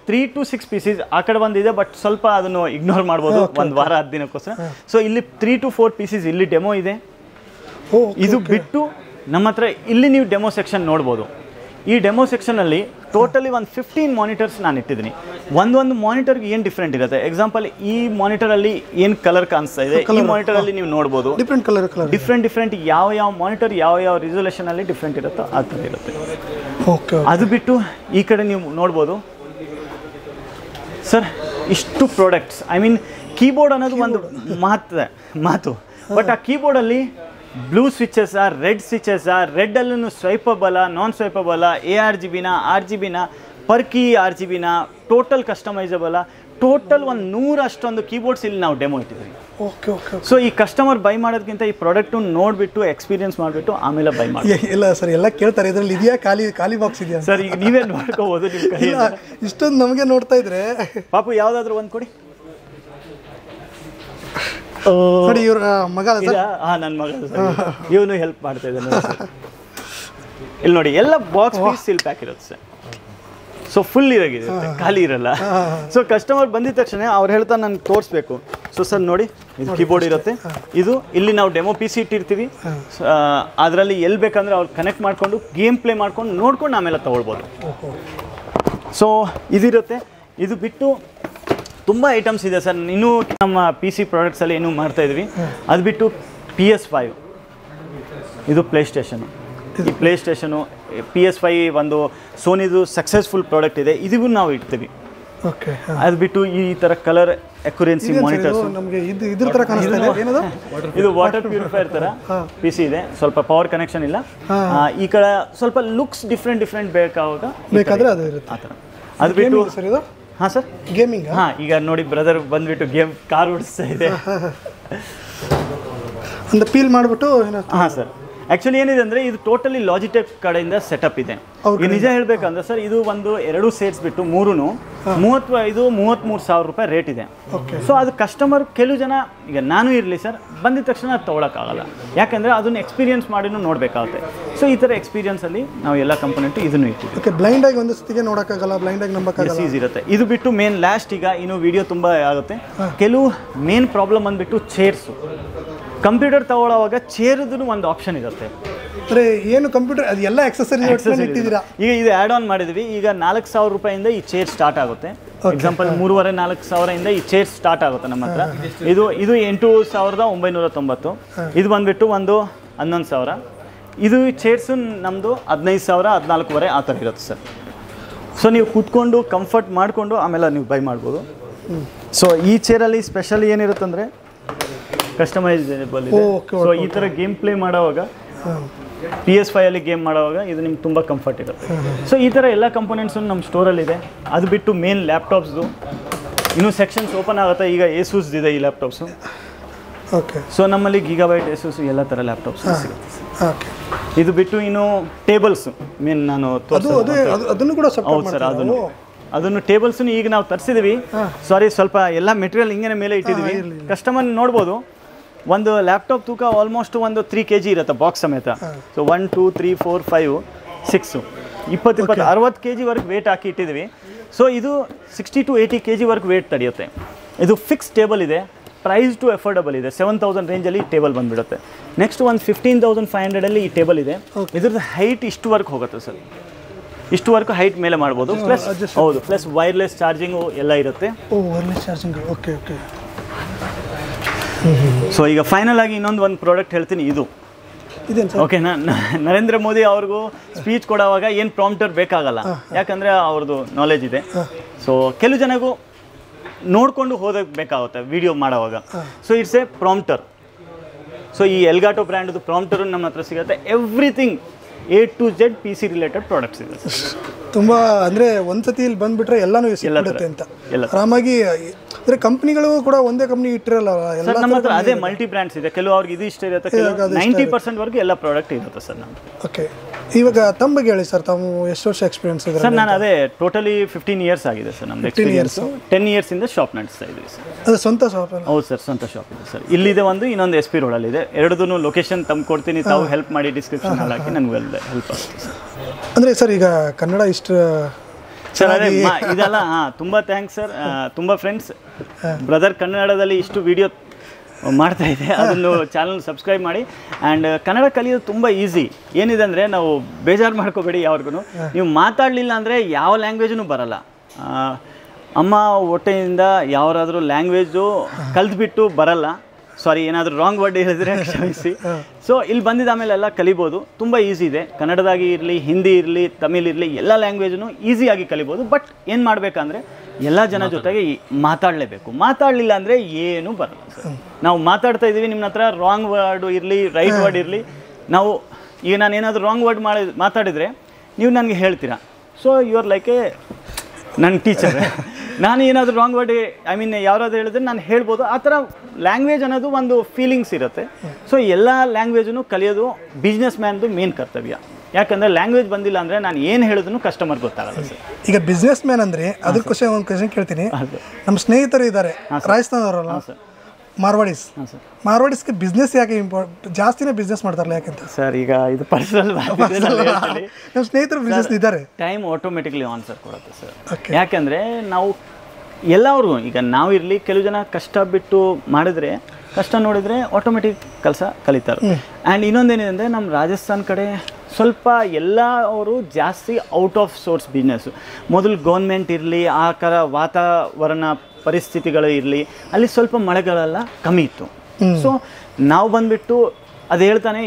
3 to 6 ಪೀಸಸ್ ಆ ಕಡೆ ಬಂದಿದೆ. ಬಟ್ ಸ್ವಲ್ಪ ಅದನ್ನು ಇಗ್ನೋರ್ ಮಾಡ್ಬೋದು ಒಂದು ವಾರ 10 ದಿನಕ್ಕೋಸ್ಕರ. ಸೊ ಇಲ್ಲಿ 3 to 4 ಪೀಸಸ್ ಇಲ್ಲಿ ಡೆಮೋ ಇದೆ. ಇದು ಬಿಟ್ಟು ನಮ್ಮ ಹತ್ರ ಇಲ್ಲಿ ನೀವು ಡೆಮೋ ಸೆಕ್ಷನ್ ನೋಡ್ಬೋದು. ಈ ಡೆಮೋ ಸೆಕ್ಷನಲ್ಲಿ ಟೋಟಲಿ ಒಂದು 15 ಮಾನಿಟರ್ಸ್ ನಾನು ಇಟ್ಟಿದ್ದೀನಿ. ಒಂದೊಂದು ಮಾನಿಟರ್ಗೆ ಏನು ಡಿಫ್ರೆಂಟ್ ಇರುತ್ತೆ. ಎಕ್ಸಾಂಪಲ್, ಈ ಮಾನಿಟರಲ್ಲಿ ಏನು ಕಲರ್ ಕಾಣಿಸ್ತಾ ಇದೆ, ಈ ಮಾನಿಟರಲ್ಲಿ ನೀವು ನೋಡ್ಬೋದು ಡಿಫ್ರೆಂಟ್ ಯಾವ ಮಾನಿಟರ್ ಯಾವ ರಿಸೊಲ್ಯೂಷನಲ್ಲಿ ಡಿಫ್ರೆಂಟ್ ಇರುತ್ತೋ ಆ ಥರ ಇರುತ್ತೆ. ಅದು ಬಿಟ್ಟು ಈ ಕಡೆ ನೀವು ನೋಡ್ಬೋದು ಸರ್, ಇಷ್ಟು ಪ್ರಾಡಕ್ಟ್ಸ್. ಐ ಮೀನ್ ಕೀಬೋರ್ಡ್ ಅನ್ನೋದು ಒಂದು ಮಾತು, ಬಟ್ ಆ ಕೀಬೋರ್ಡಲ್ಲಿ ಬ್ಲೂ ಸ್ವಿಚಸ್, ರೆಡ್ ಸ್ವಿಚಸ್, ರೆಡ್ಡಲ್ಲೂ ಸ್ವೈಪಬಲ, ನಾನ್ ಸ್ವೈಪಬಲ, ARGBನ, RGBನ, ಪರ್ ಕೀ RGBನ, ಟೋಟಲ್ ಕಸ್ಟಮೈಸಬಲ, ಟೋಟಲ್ ಒಂದು 100 ಅಷ್ಟೊಂದು ಕೀಬೋರ್ಡ್ಸ್ ಇಲ್ಲಿ ನಾವು ಡೆಮೋ ಇಟ್ಟಿದ್ದೀವಿ. ಸೊ ಈ ಕಸ್ಟಮರ್ ಬೈ ಮಾಡೋದಕ್ಕಿಂತ ಈ ಪ್ರಾಡಕ್ಟು ನೋಡಿಬಿಟ್ಟು ಎಕ್ಸ್ಪೀರಿಯನ್ಸ್ ಮಾಡಿಬಿಟ್ಟು ಆಮೇಲೆ ಬೈ ಮಾಡಿ. ಇಲ್ಲ ಸರ್, ಎಲ್ಲ ಕೇಳ್ತಾರೆ ಇದರಲ್ಲಿ ಇದೆಯಾ ಖಾಲಿ ಬಾಕ್ಸ್ ಇದೆಯಾ ಸರ್? ಈಗ ನೀವೇ ನೋಡ್ಕೋಬೋದು ನಿಮ್ಮ ಕೈ. ಇಷ್ಟೊಂದು ನಮಗೆ ನೋಡ್ತಾ ಇದ್ರೆ ಪಾಪು ಯಾವುದಾದ್ರೂ ಒಂದು ಕೊಡಿ. ನೋಡಿ ಇವ್ರ ಮಗ. ನನ್ನ ಮಗ, ಇವನು ಹೆಲ್ಪ್ ಮಾಡ್ತಾ ಇದ್ದಾನೆ. ಇಲ್ಲಿ ನೋಡಿ, ಎಲ್ಲ ಬಾಕ್ಸ್ ಪೀಸ್ ಸಿಲ್ ಪ್ಯಾಕ್ ಇರುತ್ತೆ ಸರ್. ಸೊ ಫುಲ್ ಇರುತ್ತೆ, ಖಾಲಿ ಇರಲ್ಲ. ಸೊ ಕಸ್ಟಮರ್ ಬಂದಿದ ತಕ್ಷಣ ಅವ್ರು ಹೇಳ್ತಾರೆ ನನಗೆ ತೋರಿಸ್ಬೇಕು. ಸೊ ಸರ್ ನೋಡಿ, ಇದು ಕೀಬೋರ್ಡ್ ಇರುತ್ತೆ. ಇದು ಇಲ್ಲಿ ನಾವು ಡೆಮೋ PC ಇಟ್ಟಿರ್ತೀವಿ. ಅದರಲ್ಲಿ ಎಲ್ಲಿ ಬೇಕಂದ್ರೆ ಅವ್ರು ಕನೆಕ್ಟ್ ಮಾಡಿಕೊಂಡು ಗೇಮ್ ಪ್ಲೇ ಮಾಡ್ಕೊಂಡು ನೋಡ್ಕೊಂಡು ಆಮೇಲೆ ತೊಗೊಳ್ಬೋದು. ಸೊ ಇದಿರುತ್ತೆ. ಇದು ಬಿಟ್ಟು ತುಂಬ ಐಟಮ್ಸ್ ಇದೆ ಸರ್. ಇನ್ನೂ ನಮ್ಮ PC ಪ್ರಾಡಕ್ಟ್ಸಲ್ಲಿ ಇನ್ನೂ ಮಾಡ್ತಾ ಇದ್ವಿ. ಅದು ಬಿಟ್ಟು PS5 ಇದು ಪ್ಲೇಸ್ಟೇಷನು. ಈ ಪ್ಲೇಸ್ಟೇಷನು PS5 ಒಂದು ಸೋನಿದು ಸಕ್ಸಸ್ಫುಲ್ ಪ್ರಾಡಕ್ಟ್ ಇದೆ, ಇದೂ ನಾವು ಇಡ್ತೀವಿ. ಓಕೆ. ಅದು ಬಿಟ್ಟು ಈ ಥರ ಕಲರ್ ಅಕ್ಯುರೆನ್ಸಿ ಮಾನಿಟರ್ಸ್ ನಮಗೆ ಇದ್ರ ಥರ ಕಾಣಿಸ್ತಾ ಇದೆ. ಏನದು? ಇದು ವಾಟರ್ ಪ್ಯೂರಿಫೈಯರ್ ಥರ PC ಇದೆ. ಸ್ವಲ್ಪ ಪವರ್ ಕನೆಕ್ಷನ್ ಇಲ್ಲ. ಈ ಕಡೆ ಸ್ವಲ್ಪ ಲುಕ್ಸ್ ಡಿಫ್ರೆಂಟ್ ಬೇಕಾದ್ರೆ ಅದು ಇರುತ್ತೆ ಆ ಥರ. ಅದು ಬಿಟ್ಟು ಸರ್ ಇದು ಹಾಂ ಸರ್ ಗೇಮಿಂಗ್. ಹಾಂ, ಈಗ ನೋಡಿ ಬ್ರದರ್ ಬಂದುಬಿಟ್ಟು ಕಾರ್ ಓಡಿಸ್ತಾ ಇದೆ. ಒಂದು ಪೀಲ್ ಮಾಡಿಬಿಟ್ಟು ಹಾಂ ಸರ್. ಆ್ಯಕ್ಚುಲಿ ಏನಿದೆ ಅಂದರೆ ಇದು ಟೋಟಲಿ ಲಾಜಿಟೆಕ್ ಕಡೆಯಿಂದ ಸೆಟಪ್ ಇದೆ. ಈಗ ನಿಜ ಹೇಳಬೇಕಂದ್ರೆ ಸರ್, ಇದು ಒಂದು 2 ಸೇಟ್ಸ್ ಬಿಟ್ಟು 33 ಸಾವಿರ ರೂಪಾಯಿ ರೇಟ್ ಇದೆ. ಸೊ ಅದು ಕಸ್ಟಮರ್ ಕೆಲವು ಜನ, ಈಗ ನಾನು ಇರಲಿ ಸರ್, ಬಂದಿದ ತಕ್ಷಣ ಅದು ತೊಗೊಳಕ್ಕಾಗಲ್ಲ, ಯಾಕಂದರೆ ಅದನ್ನು ಎಕ್ಸ್ಪೀರಿಯನ್ಸ್ ಮಾಡಿನೂ ನೋಡಬೇಕಾಗುತ್ತೆ. ಸೊ ಈ ಥರ ಎಕ್ಸ್ಪೀರಿಯನ್ಸಲ್ಲಿ ನಾವು ಎಲ್ಲ ಕಂಪೋನೆಂಟು ಇದನ್ನು ಇಟ್ಟಿದ್ದೀವಿ. ಓಕೆ. ಬ್ಲೈಂಡಾಗಿ ಒಂದು ಸತಿಗೆ ನೋಡೋಕ್ಕಾಗಲ್ಲ, ಬ್ಲೈಂಡಾಗಿ ನಂಬಕ್ಕಾಗಲ್ಲ, ಈಸಿ ಇರುತ್ತೆ. ಇದು ಬಿಟ್ಟು ಮೇನ್ ಲಾಸ್ಟ್, ಈಗ ಇನ್ನೂ ವಿಡಿಯೋ ತುಂಬ ಆಗುತ್ತೆ. ಕೆಲವು ಮೇನ್ ಪ್ರಾಬ್ಲಮ್ ಬಂದುಬಿಟ್ಟು ಚೇರ್ಸು. ಕಂಪ್ಯೂಟರ್ ತಗೊಳ್ಳೋವಾಗ ಚೇರ್ದು ಒಂದು ಆಪ್ಷನ್ ಇರುತ್ತೆ. ಅಂದರೆ ಏನು ಕಂಪ್ಯೂಟರ್ ಅದು ಎಲ್ಲ ಎಕ್ಸಸರೀಸ್ ಇಟ್ಟಿದ್ದೀರಾ? ಈಗ ಇದು ಆ್ಯಡ್ ಆನ್ ಮಾಡಿದ್ವಿ. ಈಗ 4,000 ರೂಪಾಯಿಂದ ಈ ಚೇರ್ ಸ್ಟಾರ್ಟ್ ಆಗುತ್ತೆ. ಎಕ್ಸಾಂಪಲ್ 3,500-4,000 ಈ ಚೇರ್ ಸ್ಟಾರ್ಟ್ ಆಗುತ್ತೆ ನಮ್ಮ ಹತ್ರ. ಇದು 8,990. ಇದು ಬಂದುಬಿಟ್ಟು ಒಂದು 11,000. ಇದು ಚೇರ್ಸು ನಮ್ಮದು 15,000, 14,500 ಆ ಥರ ಇರುತ್ತೆ ಸರ್. ಸೊ ನೀವು ಕೂತ್ಕೊಂಡು ಕಂಫರ್ಟ್ ಮಾಡಿಕೊಂಡು ಆಮೇಲೆ ನೀವು ಬೈ ಮಾಡ್ಬೋದು. ಸೊ ಈ ಚೇರಲ್ಲಿ ಸ್ಪೆಷಲ್ ಏನಿರುತ್ತೆ ಅಂದರೆ ಕಸ್ಟಮೈಸೇಬಲ್ ಇದೆ. ಸೊ ಈ ಥರ ಗೇಮ್ ಪ್ಲೇ ಮಾಡೋವಾಗ, PS5 ಅಲ್ಲಿ ಗೇಮ್ ಮಾಡೋವಾಗ ಇದು ನಿಮ್ಗೆ ತುಂಬ ಕಂಫರ್ಟ್ ಇರುತ್ತೆ. ಸೊ ಈ ಥರ ಎಲ್ಲ ಕಂಪೋನೆಂಟ್ಸು ನಮ್ಮ ಸ್ಟೋರಲ್ಲಿದೆ. ಅದು ಬಿಟ್ಟು ಮೇನ್ ಲ್ಯಾಪ್ಟಾಪ್ಸ್ದು ಇನ್ನೂ ಸೆಕ್ಷನ್ಸ್ ಓಪನ್ ಆಗುತ್ತೆ. ಈಗ ಏಸೂಸ್ ಇದೆ ಈ ಲ್ಯಾಪ್ಟಾಪ್ಸು. ಓಕೆ. ಸೊ ನಮ್ಮಲ್ಲಿ ಗೀಗಾಬೈಟ್ ಏಸೂಸ್ ಎಲ್ಲ ಥರ ಲ್ಯಾಪ್ಟಾಪ್ಸ್ ಸಿಗುತ್ತೆ. ಓಕೆ. ಇದು ಬಿಟ್ಟು ಇನ್ನು ಟೇಬಲ್ಸು ಮೇನ್ ನಾನು ಅದನ್ನು ಕೂಡ ಹೌದು ಸರ್, ಅದನ್ನು ಟೇಬಲ್ಸನ್ನು ಈಗ ನಾವು ತರಿಸಿದ್ವಿ. ಸಾರಿ, ಸ್ವಲ್ಪ ಎಲ್ಲ ಮೆಟೀರಿಯಲ್ ಹಿಂಗೆ ಮೇಲೆ ಇಟ್ಟಿದ್ವಿ. ಕಸ್ಟಮರ್ ನೋಡ್ಬೋದು, ಒಂದು ಲ್ಯಾಪ್ಟಾಪ್ ತೂಕ ಆಲ್ಮೋಸ್ಟ್ ಒಂದು 3 kg ಇರುತ್ತೆ ಬಾಕ್ಸ್ ಸಮೇತ. ಸೊ 1 2 3 4 5 6 20 60 kg ವರೆಗೆ ವೇಟ್ ಹಾಕಿ ಇಟ್ಟಿದ್ವಿ. ಸೊ ಇದು 60 to 80 kg ವರೆಗೆ ವೇಟ್ ತಡೆಯುತ್ತೆ. ಇದು ಫಿಕ್ಸ್ ಟೇಬಲ್ ಇದೆ. ಪ್ರೈಸ್ ಟು ಅಫೋರ್ಡಬಲ್ ಇದೆ. 7,000 ರೇಂಜಲ್ಲಿ ಟೇಬಲ್ ಬಂದುಬಿಡುತ್ತೆ. ನೆಕ್ಸ್ಟ್ ಒಂದು 15,500 ಈ ಟೇಬಲ್ ಇದೆ. ಇದ್ರದ್ದು ಹೈಟ್ ಇಷ್ಟುವರೆಗೆ ಹೋಗುತ್ತೆ ಸರ್. ಇಷ್ಟುವರೆಗೂ ಹೈಟ್ ಮೇಲೆ ಮಾಡ್ಬೋದು. ಪ್ಲಸ್ ಹೌದು, ಪ್ಲಸ್ ವೈರ್ಲೆಸ್ ಚಾರ್ಜಿಂಗು ಎಲ್ಲ ಇರುತ್ತೆ. Wireless charging. Okay okay. So ಈಗ ಫೈನಲ್ ಆಗಿ ಇನ್ನೊಂದು ಪ್ರಾಡಕ್ಟ್ ಹೇಳ್ತೀನಿ. ಇದು ಓಕೆ, ನರೇಂದ್ರ ಮೋದಿ ಅವ್ರಿಗೂ ಸ್ಪೀಚ್ ಕೊಡೋವಾಗ ಏನು ಪ್ರಾಂಪ್ಟರ್ ಬೇಕಾಗಲ್ಲ, ಯಾಕಂದರೆ ಅವ್ರದ್ದು ನಾಲೆಜ್ ಇದೆ. ಸೊ ಕೆಲವು ಜನಗೂ ನೋಡಿಕೊಂಡು ಹೋದಕ್ಕೆ ಬೇಕಾಗುತ್ತೆ ವಿಡಿಯೋ ಮಾಡೋವಾಗ. So it's A prompter. So ಈ ಎಲ್ಗಾಟೋ ಬ್ರ್ಯಾಂಡ್ದು ಪ್ರಾಂಪ್ಟರು ನಮ್ಮ ಹತ್ರ ಸಿಗುತ್ತೆ. Everything A to Z PC related products ಇದೆ. ತುಂಬ ಅಂದರೆ ಒಂದ್ಸತಿ ಇಲ್ಲಿ ಬಂದುಬಿಟ್ರೆ ಎಲ್ಲನೂ ಸಿಗುತ್ತೆ ಅಂತ ಆರಾಮಾಗಿ. ಅಂದರೆ ಕಂಪ್ನಿಗಳು ಕೂಡ ಒಂದೇ ಕಂಪ್ನಿ ಇಟ್ಟಿರಲ್ಲ ಎಲ್ಲ. ನಮ್ಮ ಹತ್ರ ಅದೇ ಮಲ್ಟಿ ಬ್ರ್ಯಾಂಡ್ಸ್ ಇದೆ. ಕೆಲವು ಅವ್ರಿಗೆ ಇದು ಇಷ್ಟ ಇರುತ್ತೆ, 90% ವರೆಗೂ ಎಲ್ಲ ಪ್ರಾಡಕ್ಟ್ ಇರುತ್ತೆ ಸರ್ ನಮ್ಮದು. ಓಕೆ. ಇವಾಗ ತಮ್ಮ ಬಗ್ಗೆ ಹೇಳಿ ಸರ್, ತಾವು ಎಷ್ಟು ವರ್ಷ ಎಕ್ಸ್ಪೀರಿಯನ್ಸ್ ಇದೆ ಸರ್? ನಾನು ಅದೇ ಟೋಟಲಿ 15 ಇಯರ್ಸ್ ಆಗಿದೆ ಸರ್ ನಮ್ದು ಎಕ್ಸ್ಪೀರಿಯನ್ಸ್. 10 ಇಯರ್ಸಿಂದ ಶಾಪ್ ನಡೆಸ್ತಾ ಇದ್ದೀವಿ ಸರ್. ಅದು ಸ್ವಂತ ಶಾಪ್? ಹೌದು ಸರ್, ಸ್ವಂತ ಶಾಪ್ ಇದೆ ಸರ್. ಇಲ್ಲಿದೆ ಒಂದು, ಇನ್ನೊಂದು SP ರೋಡಲ್ಲಿದೆ. ಎರಡೂ ಲೊಕೇಶನ್ ತಂದು ಕೊಡ್ತೀನಿ, ತಾವು ಹೆಲ್ಪ್ ಮಾಡಿ ಡಿಸ್ಕ್ರಿಪ್ಷನ್ ಹಾಕಿ ನನಗೆ ಹೆಲ್ಪ್ ಆಗುತ್ತೆ ಸರ್. ಅಂದರೆ ಸರ್ ಈಗ ಕನ್ನಡ ಇಷ್ಟು ಸರ್ ಅದೇ ಇದೆಲ್ಲ ತುಂಬ ಥ್ಯಾಂಕ್ಸ್ ಸರ್. ತುಂಬ ಫ್ರೆಂಡ್ಸ್ ಬ್ರದರ್ ಕನ್ನಡದಲ್ಲಿ ಇಷ್ಟು ವಿಡಿಯೋ ಮಾಡ್ತಾ ಇದೆ, ಅದನ್ನು ಚಾನಲ್ ಸಬ್ಸ್ಕ್ರೈಬ್ ಮಾಡಿ. ಆ್ಯಂಡ್ ಕನ್ನಡ ಕಲಿಯೋದು ತುಂಬ ಈಸಿ. ಏನಿದೆ ಅಂದರೆ, ನಾವು ಬೇಜಾರು ಮಾಡ್ಕೋಬೇಡಿ ಯಾವ್ರಿಗೂ. ನೀವು ಮಾತಾಡಲಿಲ್ಲ ಅಂದರೆ ಯಾವ ಲ್ಯಾಂಗ್ವೇಜೂ ಬರಲ್ಲ. ಅಮ್ಮ ಹೊಟ್ಟೆಯಿಂದ ಯಾವ್ದಾದ್ರೂ ಲ್ಯಾಂಗ್ವೇಜು ಕಲ್ತ್ಬಿಟ್ಟು ಬರಲ್ಲ. ಸಾರಿ, ಏನಾದರೂ ರಾಂಗ್ ವರ್ಡ್ ಹೇಳಿದ್ರೆ ಕ್ಷಮಿಸಿ. ಸೊ ಇಲ್ಲಿ ಬಂದಿದ್ದ ಆಮೇಲೆ ಎಲ್ಲ ಕಲಿಬೋದು. ತುಂಬ ಈಸಿ ಇದೆ. ಕನ್ನಡದಾಗಿ ಇರಲಿ, ಹಿಂದಿ ಇರಲಿ, ತಮಿಳ್ ಇರಲಿ, ಎಲ್ಲ ಲ್ಯಾಂಗ್ವೇಜನ್ನು ಈಸಿಯಾಗಿ ಕಲಿಬೋದು. ಬಟ್ ಏನು ಮಾಡಬೇಕಂದ್ರೆ ಎಲ್ಲ ಜನ ಜೊತೆಗೆ ಮಾತಾಡಲೇಬೇಕು. ಮಾತಾಡಲಿಲ್ಲ ಅಂದರೆ ಏನೂ ಬರಲ್ಲ ಸರ್. ನಾವು ಮಾತಾಡ್ತಾ ಇದ್ದೀವಿ, ನಿಮ್ಮ ಹತ್ರ ರಾಂಗ್ ವರ್ಡು ಇರಲಿ, ರೈಟ್ ವರ್ಡ್ ಇರಲಿ, ನಾವು ಈಗ ನಾನು ಏನಾದರೂ ರಾಂಗ್ ವರ್ಡ್ ಮಾತಾಡಿದರೆ ನೀವು ನನಗೆ ಹೇಳ್ತೀರಾ. So you are like a ನನ್ನ ಟೀಚರ್. ನಾನು ಏನಾದರೂ ರಾಂಗ್ ವರ್ಡ್ ಯಾರಾದರೂ ಹೇಳಿದ್ರೆ ನಾನು ಹೇಳ್ಬೋದು. ಆ ಥರ ಲ್ಯಾಂಗ್ವೇಜ್ ಅನ್ನೋದು ಒಂದು ಫೀಲಿಂಗ್ಸ್ ಇರುತ್ತೆ. ಸೊ ಎಲ್ಲ ಲ್ಯಾಂಗ್ವೇಜನ್ನು ಕಲಿಯೋದು ಬಿಸ್ನೆಸ್ ಮ್ಯಾನ್ದು ಮೇನ್ ಕರ್ತವ್ಯ. ಯಾಕಂದರೆ ಲ್ಯಾಂಗ್ವೇಜ್ ಬಂದಿಲ್ಲ ಅಂದರೆ ನಾನು ಏನು ಹೇಳಿದ್ರು ಕಸ್ಟಮರ್ ಗೊತ್ತಾಗಲ್ಲ ಸರ್. ಈಗ ಬಿಸ್ನೆಸ್ ಮ್ಯಾನ್ ಅಂದರೆ ಅದ್ರ ಒಂದು ಕ್ವಶನ್ ಕೇಳ್ತೀನಿ. ನಮ್ಮ ಸ್ನೇಹಿತರು ಇದ್ದಾರೆ ರಾಜಸ್ಥಾನದವರಲ್ಲ, ಮಾರ್ವಾಡೀಸ್. ಮಾರ್ವಾಡೀಸ್ಗೆ ಬಿಸ್ನೆಸ್ ಯಾಕೆ ಜಾಸ್ತಿನೇ ಬಿಸ್ನೆಸ್ ಮಾಡ್ತಾರಲ್ಲ, ಯಾಕೆಂತ ಸರ್? ಈಗ ಇದು ಪರ್ಸನಲ್ ನಮ್ಮ ಸ್ನೇಹಿತರು ಬಿಸ್ನೆಸ್ ಇದ್ದಾರೆ. ಟೈಮ್ ಆಟೋಮೆಟಿಕ್ಲಿ ಆನ್ಸರ್ ಕೊಡುತ್ತೆ ಸರ್. ಯಾಕೆಂದರೆ ನಾವು ಎಲ್ಲರಿಗೂ, ಈಗ ನಾವು ಇರಲಿ, ಕೆಲವು ಜನ ಕಷ್ಟ ಬಿಟ್ಟು ಮಾಡಿದ್ರೆ ಕಷ್ಟ ನೋಡಿದರೆ ಆಟೋಮೆಟಿಕ್ ಕೆಲಸ ಕಲಿತಾರೆ. ಆ್ಯಂಡ್ ಇನ್ನೊಂದೇನಿದೆ ಅಂದರೆ ನಮ್ಮ ರಾಜಸ್ಥಾನ್ ಕಡೆ ಸ್ವಲ್ಪ ಎಲ್ಲ ಅವರು ಜಾಸ್ತಿ ಔಟ್ ಆಫ್ ಸೋರ್ಸ್ ಬಿಸ್ನೆಸ್ಸು. ಮೊದಲು ಗೌರ್ಮೆಂಟ್ ಇರಲಿ, ಆ ಥರ ವಾತಾವರಣ ಪರಿಸ್ಥಿತಿಗಳು ಇರಲಿ, ಅಲ್ಲಿ ಸ್ವಲ್ಪ ಮಳೆಗಳೆಲ್ಲ ಕಮ್ಮಿ ಇತ್ತು. ಸೊ ನಾವು ಬಂದುಬಿಟ್ಟು ಅದು ಹೇಳ್ತಾನೆ,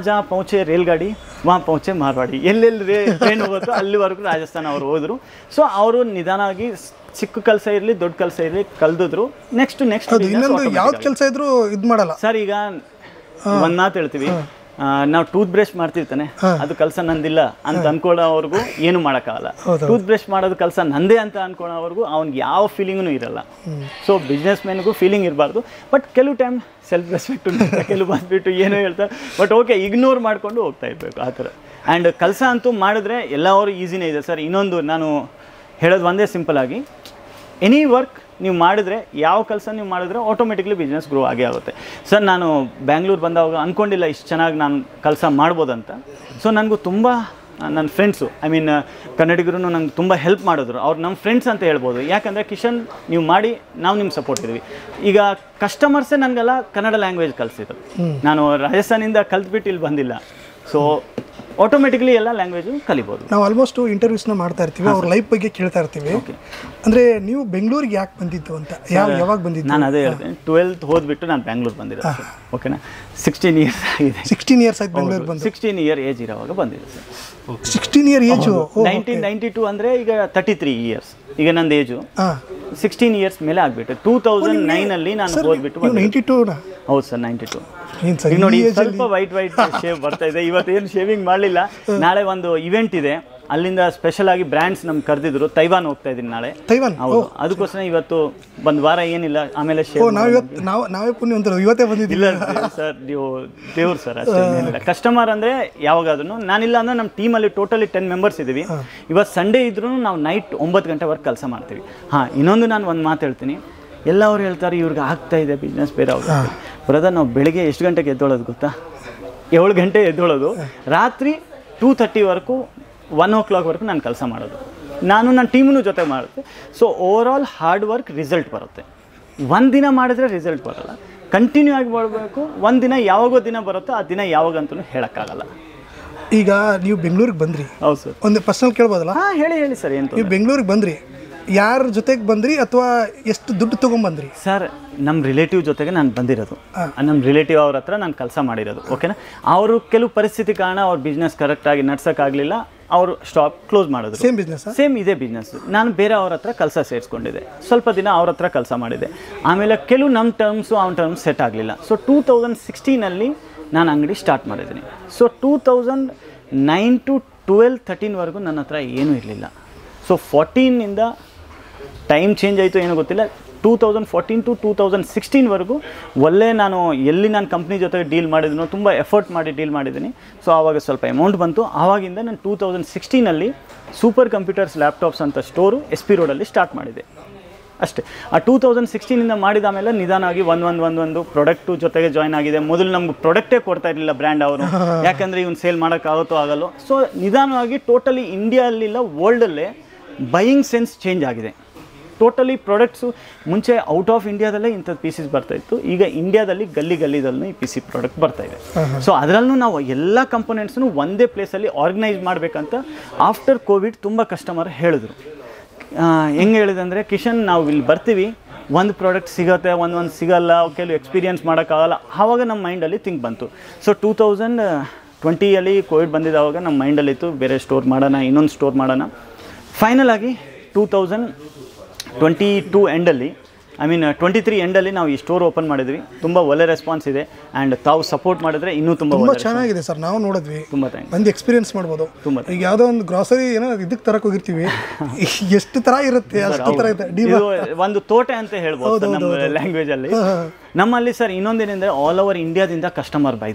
ಜಾ ಪೌಚೆ ರೇಲ್ಗಾಡಿ ವಾ ಪೌಚೆ ಮಾರ್ವಾಡಿ, ಎಲ್ಲೆಲ್ಲಿ ಟ್ರೈನ್ ಹೋಗುತ್ತೋ ಅಲ್ಲಿವರೆಗೂ ರಾಜಸ್ಥಾನ ಅವರು ಹೋದರು. ಸೊ ಅವರು ನಿಧಾನವಾಗಿ ಚಿಕ್ಕ ಕೆಲಸ ಇರಲಿ ದೊಡ್ಡ ಕೆಲಸ ಇರಲಿ ಕಲ್ದಿದ್ರು. ನೆಕ್ಸ್ಟ್ ಯಾವ್ದು ಕೆಲಸ ಇದ್ರೂ ಇದು ಮಾಡಲ್ಲ ಸರ್. ಈಗ ಒಂದು ಮಾತು ಹೇಳ್ತೀವಿ, ನಾವು ಟೂತ್ ಬ್ರಷ್ ಮಾಡ್ತಿರ್ತಾನೆ, ಅದು ಕೆಲಸ ನಂದಿಲ್ಲ ಅಂತ ಅನ್ಕೊಳ್ಳೋವರೆಗೂ ಏನು ಮಾಡೋಕ್ಕಾಗಲ್ಲ. ಟೂತ್ ಬ್ರಷ್ ಮಾಡೋದು ಕೆಲಸ ನಂದೇ ಅಂತ ಅನ್ಕೊಳ್ಳೋವರೆಗೂ ಅವ್ನಿಗೆ ಯಾವ ಫೀಲಿಂಗೂ ಇರಲ್ಲ. ಸೊ ಬಿಸ್ನೆಸ್ ಮ್ಯಾನ್ಗೂ ಫೀಲಿಂಗ್ ಇರಬಾರ್ದು. ಬಟ್ ಕೆಲವು ಟೈಮ್ ಸೆಲ್ಫ್ ರೆಸ್ಪೆಕ್ಟ್ ಉಂಟು, ಕೆಲವು ಬಂದುಬಿಟ್ಟು ಏನೋ ಹೇಳ್ತಾರೆ. ಬಟ್ ಓಕೆ, ಇಗ್ನೋರ್ ಮಾಡಿಕೊಂಡು ಹೋಗ್ತಾ ಇರಬೇಕು ಆ ಥರ. ಆ್ಯಂಡ್ ಕೆಲಸ ಅಂತೂ ಮಾಡಿದ್ರೆ ಎಲ್ಲವರು ಈಸಿನೇ ಇದೆ ಸರ್. ಇನ್ನೊಂದು ನಾನು ಹೇಳೋದು ಒಂದೇ ಸಿಂಪಲ್ ಆಗಿ, ಎನಿ ವರ್ಕ್ ನೀವು ಮಾಡಿದ್ರೆ, ಯಾವ ಕೆಲಸ ನೀವು ಮಾಡಿದ್ರೆ ಆಟೋಮೆಟಿಕ್ಲಿ ಬಿಸ್ನೆಸ್ ಗ್ರೋ ಆಗೇ ಆಗುತ್ತೆ ಸರ್. ನಾನು ಬ್ಯಾಂಗ್ಳೂರು ಬಂದಾಗ ಅಂದ್ಕೊಂಡಿಲ್ಲ ಇಷ್ಟು ಚೆನ್ನಾಗಿ ನಾನು ಕೆಲಸ ಮಾಡ್ಬೋದಂತ. ಸೊ ನನಗೂ ತುಂಬ ನನ್ನ ಫ್ರೆಂಡ್ಸು, ಐ ಮೀನ್ ಕನ್ನಡಿಗರು ನಂಗೆ ತುಂಬ ಹೆಲ್ಪ್ ಮಾಡಿದ್ರು. ಅವ್ರು ನಮ್ಮ ಫ್ರೆಂಡ್ಸ್ ಅಂತ ಹೇಳ್ಬೋದು. ಯಾಕಂದರೆ ಕಿಶನ್ ನೀವು ಮಾಡಿ, ನಾವು ನಿಮ್ಗೆ ಸಪೋರ್ಟ್ ಇದ್ವಿ. ಈಗ ಕಸ್ಟಮರ್ಸೇ ನನಗೆಲ್ಲ ಕನ್ನಡ ಲ್ಯಾಂಗ್ವೇಜ್ ಕಲಿಸಿದ್ರು. ನಾನು ರಾಜಸ್ಥಾನಿಂದ ಕಲ್ತ್ಬಿಟ್ಟು ಇಲ್ಲಿ ಬಂದಿಲ್ಲ. ಸೊ ಆಟೋಮೆಟಿಕ್ಲಿ ಎಲ್ಲ ಲ್ಯಾಂಗ್ವೇಜು ಕಲಿಬೋದು. ನಾವು ಆಲ್ಮೋಸ್ಟ್ ಇಂಟರ್ವ್ಯೂಸ್ನ ಮಾಡ್ತಾ ಇರ್ತೀವಿ, ಅವ್ರ ಲೈಫ್ ಬಗ್ಗೆ ಕೇಳ್ತಾ ಇರ್ತೀವಿ. ಅಂದರೆ ನೀವು ಬೆಂಗಳೂರಿಗೆ ಯಾಕೆ ಬಂದಿದ್ದು ಅಂತ, ಯಾವಾಗ ಬಂದಿದ್ದು? ನಾನು ಅದೇ ಹೇಳ್ತೇನೆ, 12th ಓದ್ಬಿಟ್ಟು ನಾನು ಬ್ಯಾಂಗ್ಳೂರು ಬಂದಿರೋದು. ಓಕೆನಾ, 16 years ಆಗಿದೆ. 16 years ಆಯ್ತು ಬೆಂಗಳೂರು ಬಂದು. 16 year ಏಜ್ ಇರೋವಾಗ ಬಂದಿದೆ ಸರ್. 16 year ಏಜು 1992 ಅಂದರೆ ಈಗ 33 years. ಈಗ ನಂದು ಏಜು 16 years ಮೇಲೆ ಆಗಿಬಿಟ್ಟು 2009 ನಾನು ಓದ್ಬಿಟ್ಟು. 92? ಹೌದು ಸರ್, 92. ಈಗ ನೋಡಿ ಸ್ವಲ್ಪ ವೈಟ್ ಶೇವ್ ಬರ್ತಾ ಇದೆ. ಇವತ್ತೇನು ಶೇವಿಂಗ್ ಮಾಡಲಿಲ್ಲ. ನಾಳೆ ಒಂದು ಇವೆಂಟ್ ಇದೆ, ಅಲ್ಲಿಂದ ಸ್ಪೆಷಲ್ ಆಗಿ ಬ್ರ್ಯಾಂಡ್ಸ್ ನಮ್ಗೆ ಕರೆದಿದ್ರು. ತೈವಾನ್ ಹೋಗ್ತಾ ಇದ್ದೀನಿ ನಾಳೆ. ತೈವಾನ್? ಹೌದು, ಅದಕ್ಕೋಸ್ಕರ ಇವತ್ತು ಒಂದು ವಾರ ಏನಿಲ್ಲ, ಆಮೇಲೆ ಶೇವ್. ನಾವೇ ಪುಣ್ಯವಂತರು, ಇವತ್ತೇ ಬಂದಿದ್ದಿಲ್ಲ ಸರ್. ನೀವು ದೇವ್ರು ಸರ್, ಅಷ್ಟೇ ಏನಿಲ್ಲ. ಕಸ್ಟಮರ್ ಅಂದರೆ ಯಾವಾಗಾದ್ರೂ, ನಾನಿಲ್ಲ ಅಂದರೆ ನಮ್ಮ ಟೀಮಲ್ಲಿ ಟೋಟಲಿ 10 members ಇದ್ದೀವಿ. ಇವತ್ತು ಸಂಡೇ ಇದ್ರೂ ನಾವು ನೈಟ್ 9 ಗಂಟೆವರೆಗೆ ಕೆಲಸ ಮಾಡ್ತೀವಿ. ಹಾಂ, ಇನ್ನೊಂದು ನಾನು ಒಂದು ಮಾತು ಹೇಳ್ತೀನಿ. ಎಲ್ಲ ಅವ್ರು ಹೇಳ್ತಾರೆ ಇವ್ರಿಗೆ ಆಗ್ತಾ ಇದೆ ಬಿಸ್ನೆಸ್, ಬೇರೆ ಅವ್ರು ಬ್ರದರ್, ನಾವು ಬೆಳಿಗ್ಗೆ ಎಷ್ಟು ಗಂಟೆಗೆ ಎದ್ದೋಳೋದು ಗೊತ್ತಾ? 7 ಗಂಟೆ ಎದ್ದೋಳೋದು, ರಾತ್ರಿ 2:30ವರೆಗೂ 1 o'clock ನಾನು ಕೆಲಸ ಮಾಡೋದು. ನಾನು ನನ್ನ ಟೀಮೂ ಜೊತೆ ಮಾಡುತ್ತೆ. So over all hard work, result ಬರುತ್ತೆ. ಒಂದು ದಿನ ಮಾಡಿದ್ರೆ ರಿಸಲ್ಟ್ ಬರೋಲ್ಲ, ಕಂಟಿನ್ಯೂ ಆಗಿ ಮಾಡಬೇಕು. ಒಂದು ದಿನ ಯಾವಾಗೋ ದಿನ ಬರುತ್ತೋ, ಆ ದಿನ ಯಾವಾಗಂತೂ ಹೇಳೋಕ್ಕಾಗಲ್ಲ. ಈಗ ನೀವು ಬೆಂಗಳೂರಿಗೆ ಬಂದ್ರಿ. ಹೌದು ಸರ್. ಒಂದು ಪರ್ಸನಲ್ ಕೇಳ್ಬೋದಲ್ಲ? ಹಾಂ, ಹೇಳಿ ಸರ್. ಏನು ನೀವು ಬೆಂಗಳೂರಿಗೆ ಬಂದ್ರಿ, ಯಾರ ಜೊತೆಗೆ ಬಂದ್ರಿ ಅಥವಾ ಎಷ್ಟು ದುಡ್ಡು ತೊಗೊಂಬಂದ್ರಿ? ಸರ್, ನಮ್ಮ ರಿಲೇಟಿವ್ ಜೊತೆಗೆ ನಾನು ಬಂದಿರೋದು. ನಮ್ಮ ರಿಲೇಟಿವ್ ಅವ್ರ ಹತ್ರ ನಾನು ಕೆಲಸ ಮಾಡಿರೋದು. ಓಕೆನಾ, ಅವರು ಕೆಲವು ಪರಿಸ್ಥಿತಿ ಕಾರಣ ಅವ್ರ ಬಿಸ್ನೆಸ್ ಕರೆಕ್ಟಾಗಿ ನಡ್ಸೋಕ್ಕಾಗಲಿಲ್ಲ, ಅವರು ಸ್ಟಾಪ್ ಕ್ಲೋಸ್ ಮಾಡಿದ್ರು. Same business? ಸೇಮ್ ಇದೇ ಬಿಸ್ನೆಸ್. ನಾನು ಬೇರೆ ಅವ್ರ ಹತ್ರ ಕೆಲಸ ಸೇರಿಸ್ಕೊಂಡಿದ್ದೆ. ಸ್ವಲ್ಪ ದಿನ ಅವ್ರ ಹತ್ರ ಕೆಲಸ ಮಾಡಿದೆ. ಆಮೇಲೆ ಕೆಲವು ನಮ್ಮ ಟರ್ಮ್ಸು ಅವ್ನ ಟರ್ಮ್ಸ್ ಸೆಟ್ ಆಗಲಿಲ್ಲ. ಸೊ 2016 ನಾನು ಅಂಗಡಿ ಸ್ಟಾರ್ಟ್ ಮಾಡಿದ್ದೀನಿ. ಸೊ 2009 to 12, 13ವರೆಗೂ ನನ್ನ ಹತ್ರ ಏನೂ ಇರಲಿಲ್ಲ. ಸೊ 14 ಟೈಮ್ ಚೇಂಜ್ ಆಯಿತು, ಏನೋ ಗೊತ್ತಿಲ್ಲ. 2014 to 2016ವರೆಗೂ ಒಳ್ಳೆ ನಾನು ಎಲ್ಲಿ ನಾನು ಕಂಪ್ನಿ ಜೊತೆಗೆ ಡೀಲ್ ಮಾಡಿದ್ನೋ ತುಂಬ ಎಫರ್ಟ್ ಮಾಡಿ ಡೀಲ್ ಮಾಡಿದ್ದೀನಿ. ಸೊ ಆವಾಗ ಸ್ವಲ್ಪ ಅಮೌಂಟ್ ಬಂತು. ಆವಾಗಿಂದ ನಾನು 2016 ಸೂಪರ್ ಕಂಪ್ಯೂಟರ್ಸ್ ಲ್ಯಾಪ್ಟಾಪ್ಸ್ ಅಂತ ಸ್ಟೋರು SP ರೋಡಲ್ಲಿ ಸ್ಟಾರ್ಟ್ ಮಾಡಿದೆ ಅಷ್ಟೇ. ಆ 2016 ಮಾಡಿದ ಮೇಲೆ ನಿಧಾನವಾಗಿ ಒಂದು ಪ್ರಾಡಕ್ಟು ಜೊತೆಗೆ ಜಾಯ್ನ್ ಆಗಿದೆ. ಮೊದಲು ನಮ್ಗೆ ಪ್ರಾಡಕ್ಟೇ ಕೊಡ್ತಾ ಇರಲಿಲ್ಲ ಬ್ರ್ಯಾಂಡ್ ಅವರು, ಯಾಕಂದರೆ ಇವ್ನು ಸೇಲ್ ಮಾಡೋಕ್ಕಾಗುತ್ತೋ ಆಗಲ್ಲೋ. ಸೊ ನಿಧಾನವಾಗಿ ಟೋಟಲಿ ಇಂಡಿಯಾಲಿಲ್ಲ, ವರ್ಲ್ಡಲ್ಲೇ ಬೈಯಿಂಗ್ ಸೆನ್ಸ್ ಚೇಂಜ್ ಆಗಿದೆ. ಟೋಟಲಿ ಪ್ರಾಡಕ್ಟ್ಸು ಮುಂಚೆ ಔಟ್ ಆಫ್ ಇಂಡಿಯಾದಲ್ಲೇ ಇಂಥದ್ದು ಪೀಸಸ್ ಬರ್ತಾಯಿತ್ತು. ಈಗ ಇಂಡಿಯಾದಲ್ಲಿ ಗಲ್ಲಿದಲ್ಲೂ ಈ PC ಪ್ರಾಡಕ್ಟ್ ಬರ್ತಾಯಿದೆ. ಸೊ ಅದರಲ್ಲೂ ನಾವು ಎಲ್ಲ ಕಂಪೋನೆಂಟ್ಸನ್ನು ಒಂದೇ ಪ್ಲೇಸಲ್ಲಿ ಆರ್ಗನೈಸ್ ಮಾಡಬೇಕಂತ ಆಫ್ಟರ್ ಕೋವಿಡ್ ತುಂಬ ಕಸ್ಟಮರ್ ಹೇಳಿದ್ರು. ಹೆಂಗೆ ಹೇಳಿದಂದರೆ, ಕಿಶನ್ ನಾವು ಇಲ್ಲಿ ಬರ್ತೀವಿ, ಒಂದು ಪ್ರಾಡಕ್ಟ್ ಸಿಗುತ್ತೆ, ಒಂದು ಸಿಗಲ್ಲ, ಕೆಲವು ಎಕ್ಸ್ಪೀರಿಯನ್ಸ್ ಮಾಡೋಕ್ಕಾಗಲ್ಲ. ಆವಾಗ ನಮ್ಮ ಮೈಂಡಲ್ಲಿ ಥಿಂಕ್ ಬಂತು. ಸೊ 2020 ಕೋವಿಡ್ ಬಂದಿದ್ದಾವಾಗ ನಮ್ಮ ಮೈಂಡಲ್ಲಿತ್ತು ಬೇರೆ ಸ್ಟೋರ್ ಮಾಡೋಣ, ಇನ್ನೊಂದು ಸ್ಟೋರ್ ಮಾಡೋಣ. ಫೈನಲ್ ಆಗಿ 2022 ಎಂಡಲ್ಲಿ, ಐ ಮೀನ್ 23 ಎಂಡಲ್ಲಿ ನಾವು ಈ ಸ್ಟೋರ್ ಓಪನ್ ಮಾಡಿದ್ವಿ. ತುಂಬ ಒಳ್ಳೆ ರೆಸ್ಪಾನ್ಸ್ ಇದೆ. ಆ್ಯಂಡ್ ತಾವು ಸಪೋರ್ಟ್ ಮಾಡಿದ್ರೆ ಇನ್ನೂ ತುಂಬ ಚೆನ್ನಾಗಿದೆ ಸರ್. ನಾವು ನೋಡಿದ್ವಿ, ತುಂಬ ಥ್ಯಾಂಕ್ಸ್. ಒಂದು ಎಕ್ಸ್ಪೀರಿಯನ್ಸ್ ಮಾಡ್ಬೋದು. ಈಗ ಯಾವುದೋ ಒಂದು ಗ್ರಾಸರಿ ಏನೋ ಇದಕ್ಕೆ ತರಕ್ಕೆ ಹೋಗಿರ್ತೀವಿ, ಎಷ್ಟು ಥರ ಇರುತ್ತೆ, ಅಷ್ಟು ಥರ ಇದೆ. ಒಂದು ತೋಟ ಅಂತ ಹೇಳ್ಬೋದು ನಮ್ಮ ಲ್ಯಾಂಗ್ವೇಜಲ್ಲಿ. ನಮ್ಮಲ್ಲಿ ಸರ್ ಇನ್ನೊಂದೇನೆಂದರೆ, ಆಲ್ ಓವರ್ ಇಂಡಿಯಾದಿಂದ ಕಸ್ಟಮರ್ ಬೈ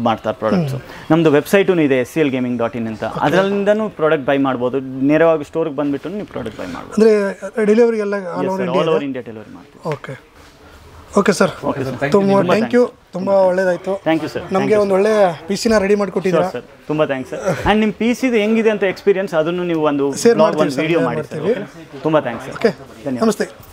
ಮಾಡ್ತಾರೆ ಪ್ರಾಡಕ್ಟ್ಸು. ನಮ್ಮದು ವೆಬ್ಸೈಟೂ ಇದೆ SCLgaming.in ಅಂತ, ಅದರಲ್ಲಿಂದನೂ ಪ್ರಾಡಕ್ಟ್ ಬೈ ಮಾಡ್ಬೋದು. ನೇರವಾಗಿ ಸ್ಟೋರ್ಗೆ ಬಂದುಬಿಟ್ಟು ನೀವು ಪ್ರಾಡಕ್ಟ್ ಬೈ ಮಾಡ್ಬೋದು. ಅಂದರೆ ಡೆಲಿವರಿ ಎಲ್ಲ ಆಲ್ ಓವರ್ ಇಂಡಿಯಾ ಡೆಲಿವರಿ ಮಾಡ್ತೀವಿ. ಓಕೆ ಸರ್, ತುಂಬ ಥ್ಯಾಂಕ್ ಯು. ತುಂಬ ಒಳ್ಳೇದಾಯಿತು. Thank you sir. ನಮಗೆ ಒಂದು ಒಳ್ಳೆ PC ರೆಡಿ ಮಾಡಿಕೊಟ್ಟಿದ್ದೀರಾ ಸರ್. ತುಂಬ ಥ್ಯಾಂಕ್ಸ್ ಸರ್. ಆ್ಯಂಡ್ ನಿಮ್ಮ PC ಹೆಂಗಿದೆ ಅಂತ ಎಕ್ಸ್ಪೀರಿಯನ್ಸ್ ಅದನ್ನು ನೀವು ಒಂದು ವಿಡಿಯೋ ಮಾಡಿ. ತುಂಬ ಥ್ಯಾಂಕ್ಸ್ ಸರ್. ಓಕೆ, ನಮಸ್ತೆ.